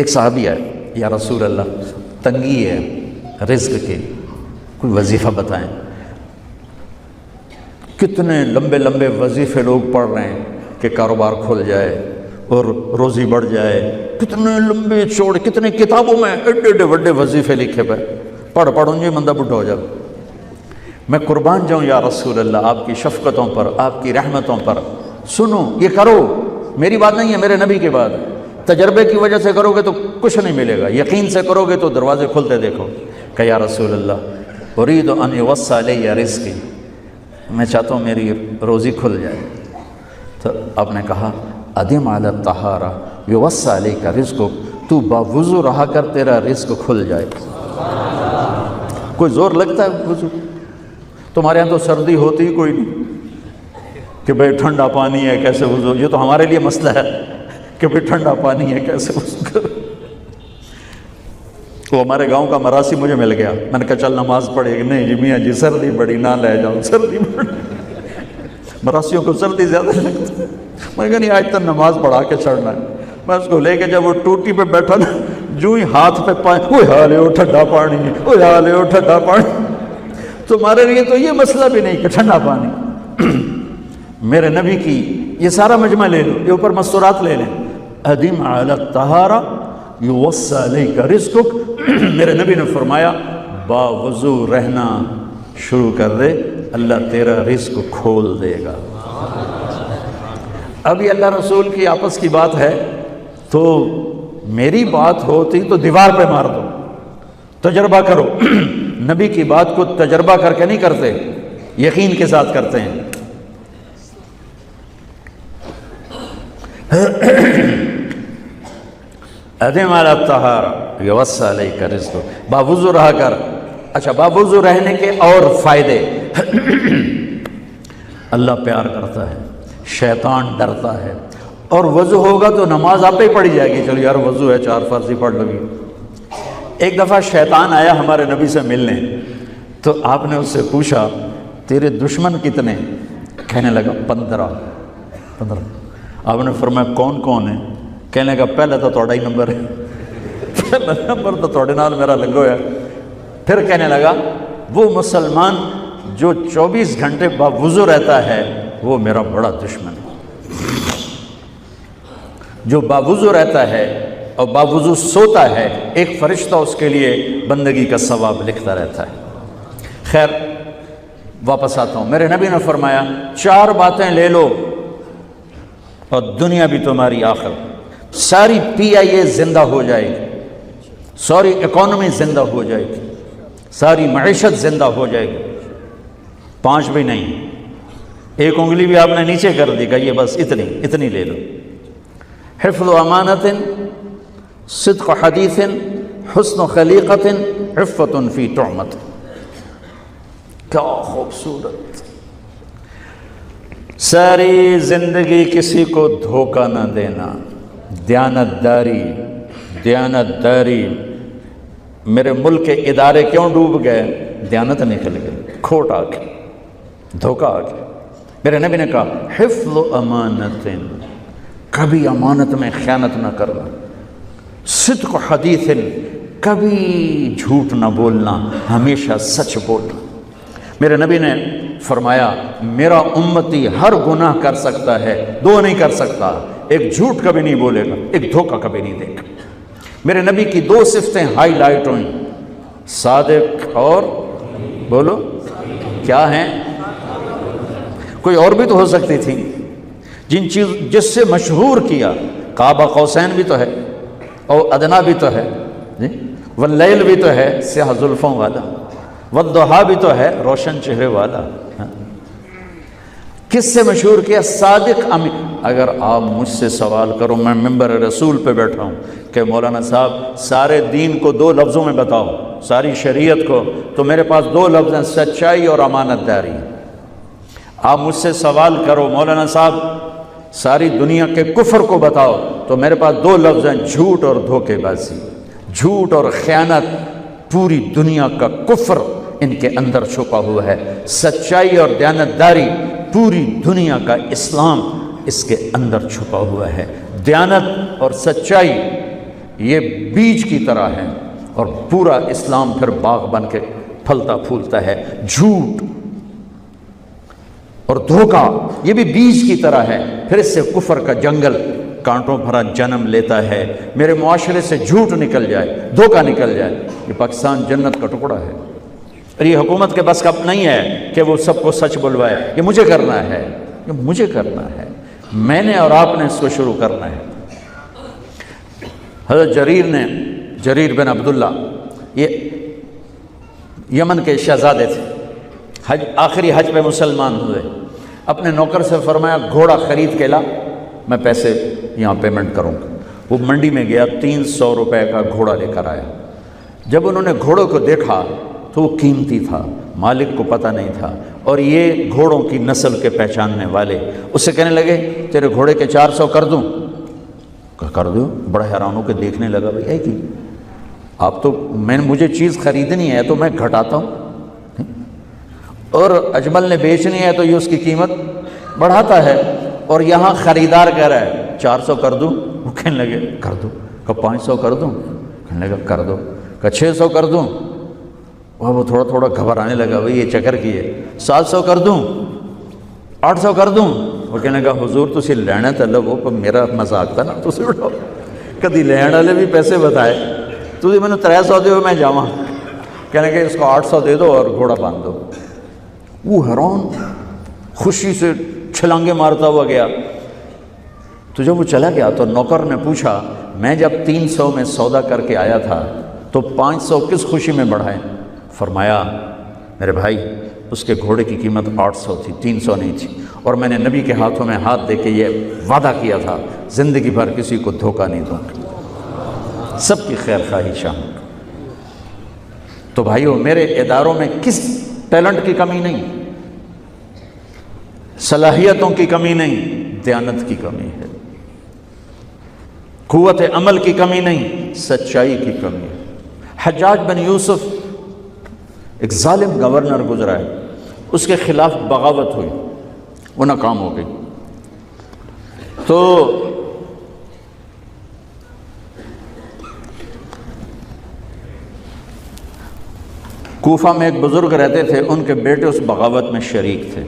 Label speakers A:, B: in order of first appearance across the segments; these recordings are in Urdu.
A: ایک صحابی آئے، یا رسول اللہ تنگی ہے رزق کی، کوئی وظیفہ بتائیں۔ کتنے لمبے لمبے وظیفے لوگ پڑھ رہے ہیں کہ کاروبار کھل جائے اور روزی بڑھ جائے، کتنے لمبے چوڑے، کتنے کتابوں میں ایڈے ایڈے بڑے وظیفے لکھے پہ، پڑھ انجے مندہ بڈھا ہو جائے۔ میں قربان جاؤں یا رسول اللہ آپ کی شفقتوں پر، آپ کی رحمتوں پر، سنو یہ کرو، میری بات نہیں ہے، میرے نبی کی بات، تجربے کی وجہ سے کرو گے تو کچھ نہیں ملے گا، یقین سے کرو گے تو دروازے کھلتے دیکھو۔ کہ یا رسول اللہ ارید ان یوسع علی رزقی، میں چاہتا ہوں میری روزی کھل جائے۔ تو آپ نے کہا ادم علی الطہارہ یوسع علیک رزقک، تو باوضو رہا کر تیرا رزق کھل جائے۔ کوئی زور لگتا ہے وضو؟ تمہارے یہاں تو سردی ہوتی ہی کوئی نہیں کہ بھئی ٹھنڈا پانی ہے کیسے وضو، یہ تو ہمارے لیے مسئلہ ہے کہ بھئی ٹھنڈا پانی ہے کیسے وضو کرو۔ وہ ہمارے گاؤں کا مراسی مجھے مل گیا، میں نے کہا چل نماز پڑھے گی، نہیں جی میاں جی سردی بڑی نہ لے جاؤں، سردی بڑی، مراسیوں کو سردی زیادہ لگتی ہے۔ میں نے کہا نہیں آج تک نماز پڑھا کے چڑھنا ہے۔ میں اس کو لے کے جب وہ ٹوٹی پہ بیٹھا نا، جو ہی ہاتھ پہ پانی، اوہ حالے ہو ٹھنڈا پانی، اوہ حالے ہو ٹھنڈا پانی۔ تمہارے لیے تو یہ مسئلہ بھی نہیں کہ ٹھنڈا پانی۔ میرے نبی کی یہ سارا مجمع لے لو، یہ اوپر مستورات لے لیں، ادم علی الطہارہ یوسع علیک رزقک۔ میرے نبی نے فرمایا باوضو رہنا شروع کر دے، اللہ تیرا رزق کھول دے گا۔ اب یہ اللہ رسول کی آپس کی بات ہے تو میری بات ہوتی تو دیوار پہ مار دو، تجربہ کرو۔ نبی کی بات کو تجربہ کر کے نہیں کرتے، یقین کے ساتھ کرتے ہیں۔ ادم علی الطہارہ یوسع علیک رزقک، باوضو رہا کر۔ اچھا باوضو رہنے کے اور فائدے، اللہ پیار کرتا ہے، شیطان ڈرتا ہے، اور وضو ہوگا تو نماز آپ ہی پڑھی جائے گی، چلو یار وضو ہے 4 فرض ہی پڑھ لو گی۔ ایک دفعہ شیطان آیا ہمارے نبی سے ملنے، تو آپ نے اس سے پوچھا تیرے دشمن کتنے؟ کہنے لگا 15۔ آپ نے فرمایا کون کون ہے؟ کہنے لگا پہلے تو تھوڑا ہی نمبر ہے، پہلا نمبر تو تھوڑے نال میرا لگو ہے۔ پھر کہنے لگا وہ مسلمان جو 24 گھنٹے باوضو رہتا ہے وہ میرا بڑا دشمن ہے۔ جو باوضو رہتا ہے اور باوضو سوتا ہے، ایک فرشتہ اس کے لیے بندگی کا ثواب لکھتا رہتا ہے۔ خیر واپس آتا ہوں، میرے نبی نے فرمایا 4 باتیں لے لو اور دنیا بھی تمہاری آخر، ساری PIA زندہ ہو جائے گی، ساری اکانومی زندہ ہو جائے گی، ساری معیشت زندہ ہو جائے گی۔ 5 بھی نہیں، ایک انگلی بھی آپ نے نیچے کر دی، کہ یہ بس اتنی لے لو۔ حفظ امانت، صدق حدیث، حسن خلیقت، عفت فی طعمت۔ کیا خوبصورت! ساری زندگی کسی کو دھوکہ نہ دینا، دیانت داری۔ میرے ملک کے ادارے کیوں ڈوب گئے؟ دیانت نکل گئی، کھوٹ آ گئی، دھوکہ آ گیا۔ میرے نبی نے کہا حفظ امانت، کبھی امانت میں خیانت نہ کرنا، صدق حدیث، کبھی جھوٹ نہ بولنا، ہمیشہ سچ بولنا۔ میرے نبی نے فرمایا میرا امتی ہر گناہ کر سکتا ہے، 2 نہیں کر سکتا، ایک جھوٹ کبھی نہیں بولے گا، ایک دھوکہ کبھی نہیں دے گا۔ میرے نبی کی 2 صفتیں ہائی لائٹ ہوئیں، صادق اور بولو کیا ہیں؟ کوئی اور بھی تو ہو سکتی تھی، جس سے مشہور کیا، قاب قوسین بھی تو ہے، اور ادنا بھی تو ہے، واللیل بھی تو ہے سیاہ زلفوں والا، والضحیٰ بھی تو ہے روشن چہرے والا۔ کس سے مشہور کیا؟ صادق امین۔ اگر آپ مجھ سے سوال کرو، میں ممبر رسول پہ بیٹھا ہوں کہ مولانا صاحب سارے دین کو 2 لفظوں میں بتاؤ، ساری شریعت کو، تو میرے پاس 2 لفظ ہیں، سچائی اور امانت داری۔ آپ مجھ سے سوال کرو مولانا صاحب ساری دنیا کے کفر کو بتاؤ، تو میرے پاس 2 لفظ ہیں، جھوٹ اور دھوکے بازی، جھوٹ اور خیانت۔ پوری دنیا کا کفر ان کے اندر چھپا ہوا ہے، سچائی اور دیانتداری، پوری دنیا کا اسلام اس کے اندر چھپا ہوا ہے۔ دیانت اور سچائی یہ بیج کی طرح ہیں، اور پورا اسلام پھر باغ بن کے پھلتا پھولتا ہے۔ جھوٹ اور دھوکہ یہ بھی بیج کی طرح ہے، پھر اس سے کفر کا جنگل کانٹوں بھرا جنم لیتا ہے۔ میرے معاشرے سے جھوٹ نکل جائے، دھوکہ نکل جائے، یہ پاکستان جنت کا ٹکڑا ہے۔ اور یہ حکومت کے بس اب نہیں ہے کہ وہ سب کو سچ بلوائے، یہ مجھے کرنا ہے، یہ مجھے کرنا ہے، میں نے اور آپ نے اس کو شروع کرنا ہے۔ حضرت جریر بن عبداللہ یہ یمن کے شہزادے تھے، آخری حج پہ مسلمان ہوئے، اپنے نوکر سے فرمایا گھوڑا خرید کے لا، میں پیسے یہاں پیمنٹ کروں گا۔ وہ منڈی میں گیا، 300 روپے کا گھوڑا لے کر آیا۔ جب انہوں نے گھوڑوں کو دیکھا تو وہ قیمتی تھا، مالک کو پتہ نہیں تھا، اور یہ گھوڑوں کی نسل کے پہچاننے والے اس سے کہنے لگے تیرے گھوڑے کے 400 کر دوں؟ کر دو۔ بڑا حیران ہو کے دیکھنے لگا، بھائی ہے کہ آپ تو مجھے چیز خریدنی ہے تو میں گھٹاتا ہوں، اور اجمل نے بیچنی ہے تو یہ اس کی قیمت بڑھاتا ہے، اور یہاں خریدار کہہ رہا ہے 400 کر دوں؟ وہ کہنے لگے کر دو۔ کہ 500 کر دوں؟ کہنے لگا کر دو۔ کہ 600 کر دوں؟ وہ تھوڑا تھوڑا گھبرانے لگا، بھائی یہ چکر کی ہے۔ 700 کر دوں؟ 800 کر دوں؟ وہ کہنے لگا حضور تسی لینا تو لو، پر میرا مذاق تھا نا، تسی اٹھو کدی لین والے بھی پیسے بتائے، تسی میں نے 300 دیو میں جاواں۔ کہنے لگا اس کو 800 دے دو اور گھوڑا باندھ دو۔ وہ حیران خوشی سے چھلانگے مارتا ہوا گیا۔ تو جب وہ چلا گیا تو نوکر نے پوچھا میں جب 300 میں سودا کر کے آیا تھا تو 500 کس خوشی میں بڑھائے؟ فرمایا میرے بھائی اس کے گھوڑے کی قیمت 800 تھی، 300 نہیں تھی، اور میں نے نبی کے ہاتھوں میں ہاتھ دے کے یہ وعدہ کیا تھا زندگی بھر کسی کو دھوکہ نہیں دوں گا، سب کی خیر خواہی چاہوں گا۔ تو بھائیو میرے اداروں میں کس ٹیلنٹ کی کمی نہیں، صلاحیتوں کی کمی نہیں، دیانت کی کمی ہے، قوت عمل کی کمی نہیں، سچائی کی کمی ہے۔ حجاج بن یوسف ایک ظالم گورنر گزرا ہے، اس کے خلاف بغاوت ہوئی، وہ ناکام ہو گئی۔ تو کوفہ میں ایک بزرگ رہتے تھے، ان کے بیٹے اس بغاوت میں شریک تھے۔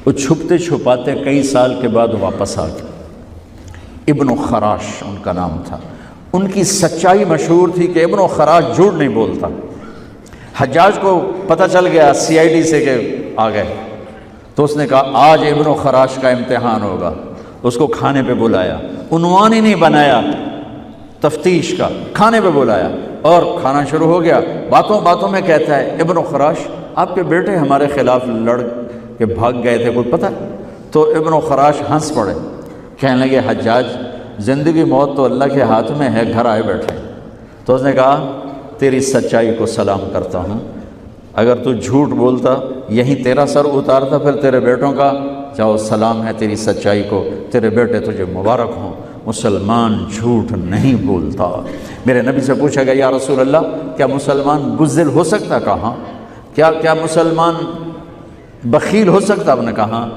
A: وہ چھپتے چھپاتے کئی سال کے بعد واپس آ گئے۔ ابن خراش ان کا نام تھا۔ ان کی سچائی مشہور تھی کہ ابن خراش جھوٹ نہیں بولتا۔ حجاج کو پتہ چل گیا CID سے کہ آ گئے، تو اس نے کہا آج ابن خراش کا امتحان ہوگا۔ اس کو کھانے پہ بلایا، عنوان ہی نہیں بنایا تفتیش کا، کھانے پہ بلایا اور کھانا شروع ہو گیا۔ باتوں باتوں میں کہتا ہے ابن خراش آپ کے بیٹے ہمارے خلاف لڑ کے بھاگ گئے تھے، کوئی پتہ؟ تو ابن خراش ہنس پڑے، کہنے لگے حجاج زندگی موت تو اللہ کے ہاتھ میں ہے، گھر آئے بیٹھے۔ تو اس نے کہا تیری سچائی کو سلام کرتا ہوں، اگر تو جھوٹ بولتا یہیں تیرا سر اتارتا، پھر تیرے بیٹوں کا جاؤ سلام ہے تیری سچائی کو، تیرے بیٹے تجھے مبارک ہوں، مسلمان جھوٹ نہیں بولتا۔ میرے نبی سے پوچھا گیا یا رسول اللہ کیا مسلمان بزدل ہو سکتا؟ کہا کیا مسلمان بخیل ہو سکتا؟ آپ نے کہا۔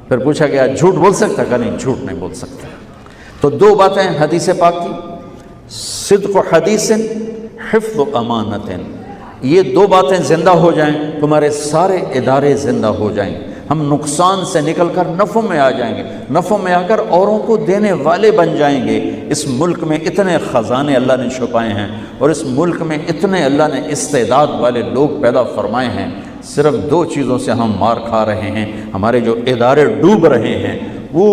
A: پھر پوچھا گیا جھوٹ بول سکتا؟ کہا نہیں، جھوٹ نہیں بول سکتا۔ تو دو باتیں حدیث پاک کی، صدق و حدیث، حفظ و امانت، یہ دو باتیں زندہ ہو جائیں تمہارے سارے ادارے زندہ ہو جائیں، ہم نقصان سے نکل کر نفع میں آ جائیں گے، نفع میں آ کر اوروں کو دینے والے بن جائیں گے۔ اس ملک میں اتنے خزانے اللہ نے چھپائے ہیں، اور اس ملک میں اتنے اللہ نے استعداد والے لوگ پیدا فرمائے ہیں، صرف دو چیزوں سے ہم مار کھا رہے ہیں، ہمارے جو ادارے ڈوب رہے ہیں، وہ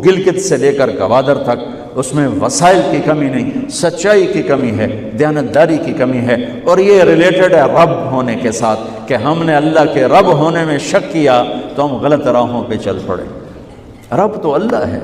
A: گلگت سے لے کر گوادر تک، اس میں وسائل کی کمی نہیں، سچائی کی کمی ہے، دیانتداری کی کمی ہے، اور یہ ریلیٹڈ ہے رب ہونے کے ساتھ، کہ ہم نے اللہ کے رب ہونے میں شک کیا تو ہم غلط راہوں پہ چل پڑے۔ رب تو اللہ ہے،